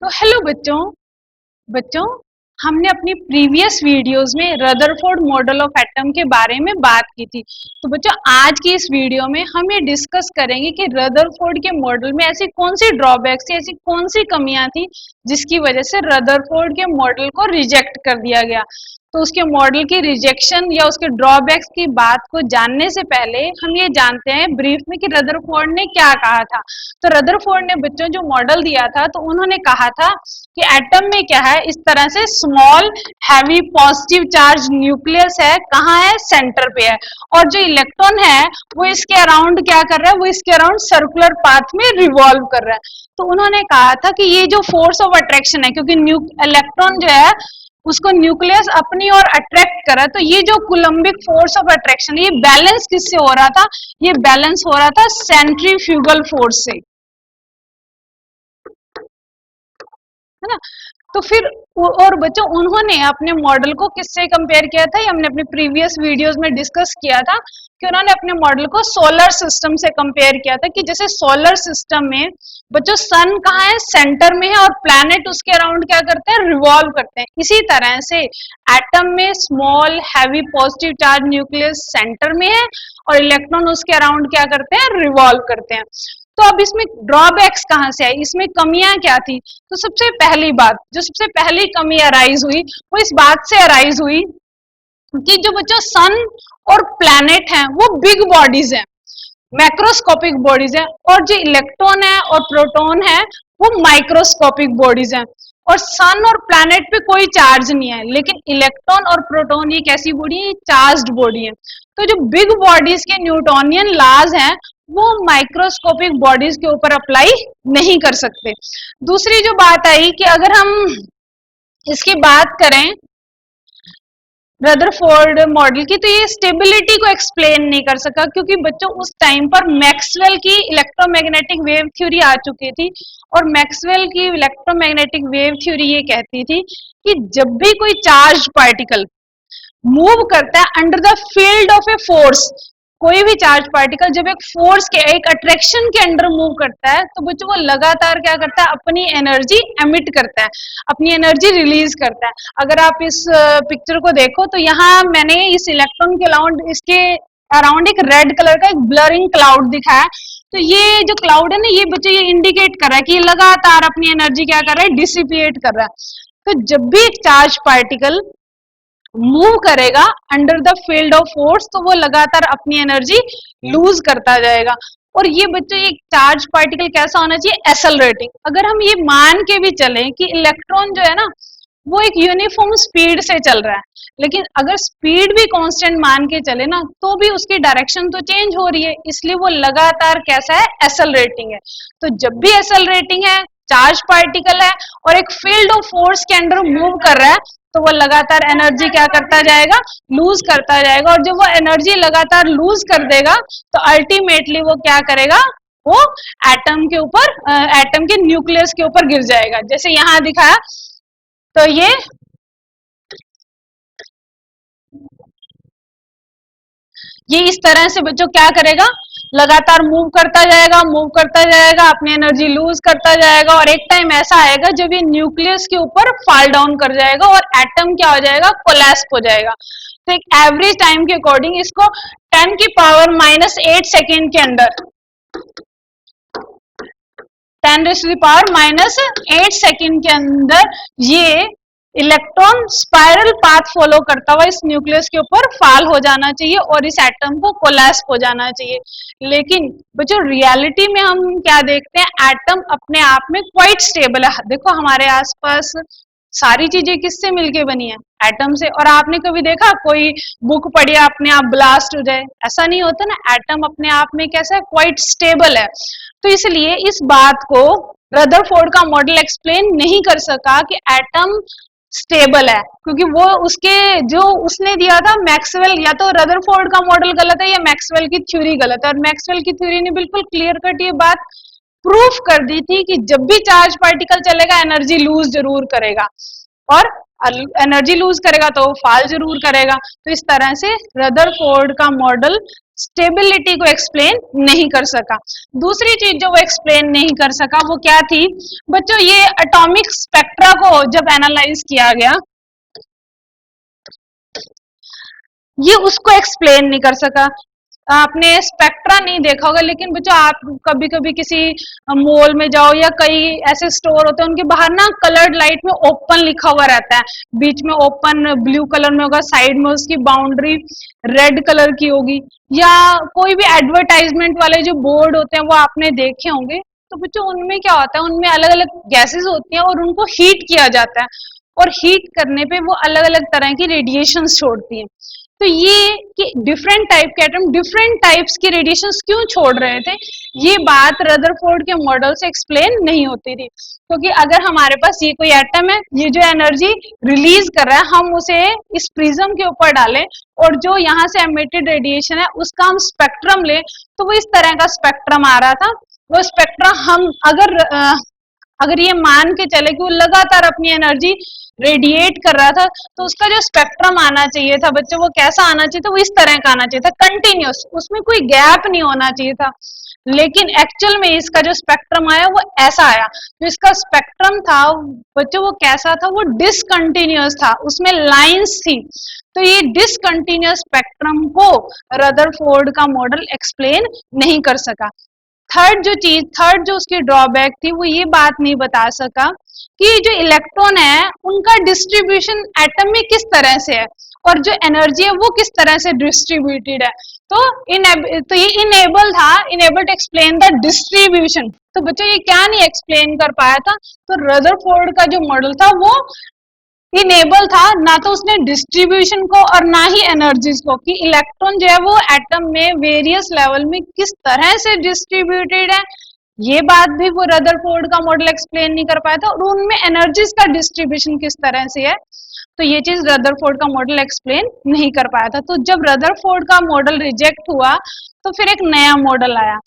तो हेलो बच्चों बच्चों हमने अपनी प्रीवियस वीडियोस में रदरफोर्ड मॉडल ऑफ एटम के बारे में बात की थी। तो बच्चों आज की इस वीडियो में हम ये डिस्कस करेंगे कि रदरफोर्ड के मॉडल में ऐसी कौन सी ड्रॉबैक्स थी, ऐसी कौन सी कमियां थी जिसकी वजह से रदरफोर्ड के मॉडल को रिजेक्ट कर दिया गया। तो उसके मॉडल की रिजेक्शन या उसके ड्रॉबैक्स की बात को जानने से पहले हम ये जानते हैं ब्रीफ में कि रदरफोर्ड ने क्या कहा था। तो रदरफोर्ड ने बच्चों जो मॉडल दिया था तो उन्होंने कहा था कि एटम में क्या है, इस तरह से small heavy positive charge nucleus है, कहाँ है, सेंटर पे है, और जो इलेक्ट्रॉन है वो इसके अराउंड क्या कर रहा है, वो इसके अराउंड सर्कुलर पाथ में रिवॉल्व कर रहा है। तो उन्होंने कहा था कि ये जो फोर्स ऑफ अट्रैक्शन है, क्योंकि इलेक्ट्रॉन जो है उसको न्यूक्लियस अपनी ओर अट्रैक्ट करा, तो ये जो कुलम्बिक फोर्स ऑफ अट्रैक्शन ये बैलेंस किससे हो रहा था, ये बैलेंस हो रहा था सेंट्रीफ्यूगल फोर्स से, है ना। तो फिर और बच्चों उन्होंने अपने मॉडल को किससे कंपेयर किया था, ये हमने अपने प्रीवियस वीडियोस में डिस्कस किया था कि उन्होंने अपने मॉडल को सोलर सिस्टम से कंपेयर किया था कि जैसे सोलर सिस्टम में बच्चों सन कहाँ है, सेंटर में है, और प्लैनेट उसके अराउंड क्या करते हैं, रिवॉल्व करते हैं। इसी तरह से एटम में small heavy positive charge nucleus centre में है और इलेक्ट्रॉन उसके अराउंड क्या करते हैं, रिवॉल्व करते हैं। तो अब इसमें ड्रॉबैक्स कहाँ से आई, इसमें कमियां क्या थी। तो सबसे पहली बात, जो सबसे पहली कमी अराइज हुई वो इस बात से अराइज हुई कि जो बच्चों सन और प्लैनेट हैं वो बिग बॉडीज हैं, मैक्रोस्कोपिक बॉडीज हैं, और जो इलेक्ट्रॉन है और प्रोटॉन है वो माइक्रोस्कोपिक बॉडीज हैं। और सन और प्लैनेट पे कोई चार्ज नहीं है, लेकिन इलेक्ट्रॉन और प्रोटॉन ये कैसी बॉडी है, चार्ज्ड बॉडी है। तो जो बिग बॉडीज के न्यूटोनियन लॉज हैं वो माइक्रोस्कोपिक बॉडीज के ऊपर अप्लाई नहीं कर सकते। दूसरी जो बात आई कि अगर हम इसकी बात करें रदरफोर्ड मॉडल की, तो ये स्टेबिलिटी को एक्सप्लेन नहीं कर सका, क्योंकि बच्चों उस टाइम पर मैक्सवेल की इलेक्ट्रोमैग्नेटिक वेव थ्योरी आ चुकी थी, और मैक्सवेल की इलेक्ट्रोमैग्नेटिक वेव थ्योरी ये कहती थी कि जब भी कोई चार्ज पार्टिकल मूव करता है under the field of a force, कोई भी चार्ज पार्टिकल जब एक फोर्स के, एक अट्रैक्शन के अंडर मूव करता है, तो बच्चों वो लगातार क्या करता है, अपनी एनर्जी एमिट करता है, अपनी एनर्जी रिलीज करता है। अगर आप इस पिक्चर को देखो तो यहाँ मैंने इस इलेक्ट्रॉन के अराउंड, इसके अराउंड एक रेड कलर का एक ब्लरिंग क्लाउड दिखाया। तो ये जो क्लाउड है ना, ये बच्चे ये इंडिकेट कर रहा है कि ये लगातार अपनी एनर्जी क्या कर रहा है, डिसिपिएट कर रहा है। तो जब भी एक चार्ज पार्टिकल मूव करेगा under the field of force, तो वो लगातार अपनी एनर्जी लूज करता जाएगा। और ये बच्चों एक चार्ज पार्टिकल कैसा होना चाहिए, एक्सेलरेटिंग। अगर हम ये मान के भी चलें कि इलेक्ट्रॉन जो है ना वो एक यूनिफॉर्म स्पीड से चल रहा है, लेकिन अगर स्पीड भी कांस्टेंट मान के चले ना, तो भी उसकी डायरेक्शन तो चेंज हो रही है, इसलिए वो लगातार कैसा है, एक्सेलरेटिंग है। तो जब भी एक्सेलरेटिंग है, चार्ज पार्टिकल है और एक फील्ड ऑफ फोर्स के अंडर मूव कर रहा है, तो वो लगातार एनर्जी क्या करता जाएगा, लूज करता जाएगा। और जब वो एनर्जी लगातार लूज कर देगा तो अल्टीमेटली वो क्या करेगा, वो एटम के ऊपर, एटम के न्यूक्लियस के ऊपर गिर जाएगा, जैसे यहाँ दिखाया। तो ये इस तरह से बच्चों क्या करेगा, लगातार मूव करता जाएगा, मूव करता जाएगा, अपनी एनर्जी लूज करता जाएगा, और एक टाइम ऐसा आएगा जब ये न्यूक्लियस के ऊपर फॉल डाउन कर जाएगा और एटम क्या हो जाएगा, कोलैप्स हो जाएगा। तो एक एवरेज टाइम के अकॉर्डिंग इसको 10⁻⁻8 सेकेंड के अंदर, 10⁻⁸ सेकेंड के अंदर ये इलेक्ट्रॉन स्पाइरल पाथ फॉलो करता हुआ इस न्यूक्लियस के ऊपर फॉल हो जाना चाहिए और इस एटम को कोलैप्स हो जाना चाहिए। लेकिन बच्चों रियलिटी में हम क्या देखते हैं, एटम अपने आप में क्वाइट स्टेबल है। देखो हमारे आसपास सारी चीजें किससे मिलके बनी है, एटम से। और आपने कभी देखा कोई बुक पढ़ी अपने आप ब्लास्ट हो जाए, ऐसा नहीं होता ना। एटम अपने आप में कैसा है, क्वाइट स्टेबल है। तो इसलिए इस बात को रदरफोर्ड का मॉडल एक्सप्लेन नहीं कर सका कि एटम स्टेबल है, क्योंकि वो उसके जो उसने दिया था मैक्सवेल, या तो रदरफोर्ड का मॉडल गलत है या मैक्सवेल की थ्योरी गलत है। और मैक्सवेल की थ्योरी ने बिल्कुल क्लियर कट ये बात प्रूफ कर दी थी कि जब भी चार्ज पार्टिकल चलेगा एनर्जी लूज जरूर करेगा, और एनर्जी लूज करेगा तो फॉल जरूर करेगा। तो इस तरह से रदरफोर्ड का मॉडल स्टेबिलिटी को एक्सप्लेन नहीं कर सका। दूसरी चीज जो वो एक्सप्लेन नहीं कर सका वो क्या थी बच्चों, ये एटॉमिक स्पेक्ट्रा को जब एनालाइज किया गया ये उसको एक्सप्लेन नहीं कर सका। आपने स्पेक्ट्रा नहीं देखा होगा, लेकिन बच्चों आप कभी कभी किसी मॉल में जाओ या कई ऐसे स्टोर होते हैं उनके बाहर ना कलर्ड लाइट में ओपन लिखा हुआ रहता है, बीच में ओपन ब्लू कलर में होगा, साइड में उसकी बाउंड्री रेड कलर की होगी, या कोई भी एडवर्टाइजमेंट वाले जो बोर्ड होते हैं वो आपने देखे होंगे। तो बच्चों उनमें क्या होता है, उनमें अलग अलग गैसेस होती हैं और उनको हीट किया जाता है, और हीट करने पे वो अलग अलग तरह की रेडिएशंस छोड़ती हैं। तो ये कि डिफरेंट टाइप के एटम डिफरेंट टाइप्स की रेडिएशंस क्यों छोड़ रहे थे, ये बात रदरफोर्ड के मॉडल से एक्सप्लेन नहीं होती थी। क्योंकि अगर हमारे पास ये कोई एटम है, ये जो एनर्जी रिलीज कर रहा है, हम उसे इस प्रिज्म के ऊपर डालें और जो यहाँ से एमिटेड रेडिएशन है उसका हम स्पेक्ट्रम लें, तो वो इस तरह का स्पेक्ट्रम आ रहा था। वो स्पेक्ट्रम हम अगर ये मान के चले कि वो लगातार अपनी एनर्जी रेडिएट कर रहा था, तो उसका जो स्पेक्ट्रम आना चाहिए था बच्चों वो कैसा आना चाहिए था, वो इस तरह का आना चाहिए था, कंटिन्यूस, उसमें कोई गैप नहीं होना चाहिए था। लेकिन एक्चुअल में इसका जो स्पेक्ट्रम आया वो ऐसा आया। जो इसका स्पेक्ट्रम था बच्चों वो कैसा था, वो डिसकंटिन्यूअस था, उसमें लाइंस थी। तो ये डिसकंटिन्यूअस स्पेक्ट्रम को रदरफोर्ड का मॉडल एक्सप्लेन नहीं कर सका। थर्ड जो उसकी ड्रॉबैक थी वो ये बात नहीं बता सका कि जो इलेक्ट्रॉन है उनका डिस्ट्रीब्यूशन एटम में किस तरह से है और जो एनर्जी है वो किस तरह से डिस्ट्रीब्यूटेड है। तो ये enable to explain the distribution. तो बच्चों ये क्या नहीं एक्सप्लेन कर पाया था, तो रदरफोर्ड का जो मॉडल था वो इनेबल था, ना तो उसने डिस्ट्रीब्यूशन को और ना ही एनर्जीज को, कि इलेक्ट्रॉन जो है वो एटम में वेरियस लेवल में किस तरह से डिस्ट्रीब्यूटेड है, ये बात भी वो रदरफोर्ड का मॉडल एक्सप्लेन नहीं कर पाया था, और उनमें एनर्जीज का डिस्ट्रीब्यूशन किस तरह से है, तो ये चीज रदरफोर्ड का मॉडल एक्सप्लेन नहीं कर पाया था। तो जब रदरफोर्ड का मॉडल रिजेक्ट हुआ तो फिर एक नया मॉडल आया,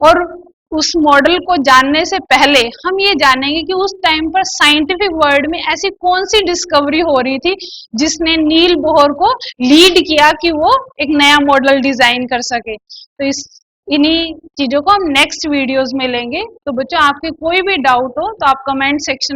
और उस मॉडल को जानने से पहले हम ये जानेंगे कि उस टाइम पर साइंटिफिक वर्ल्ड में ऐसी कौन सी डिस्कवरी हो रही थी जिसने नील बोहर को लीड किया कि वो एक नया मॉडल डिजाइन कर सके। तो इन्हीं चीजों को हम नेक्स्ट वीडियोस में लेंगे। तो बच्चों आपके कोई भी डाउट हो तो आप कमेंट सेक्शन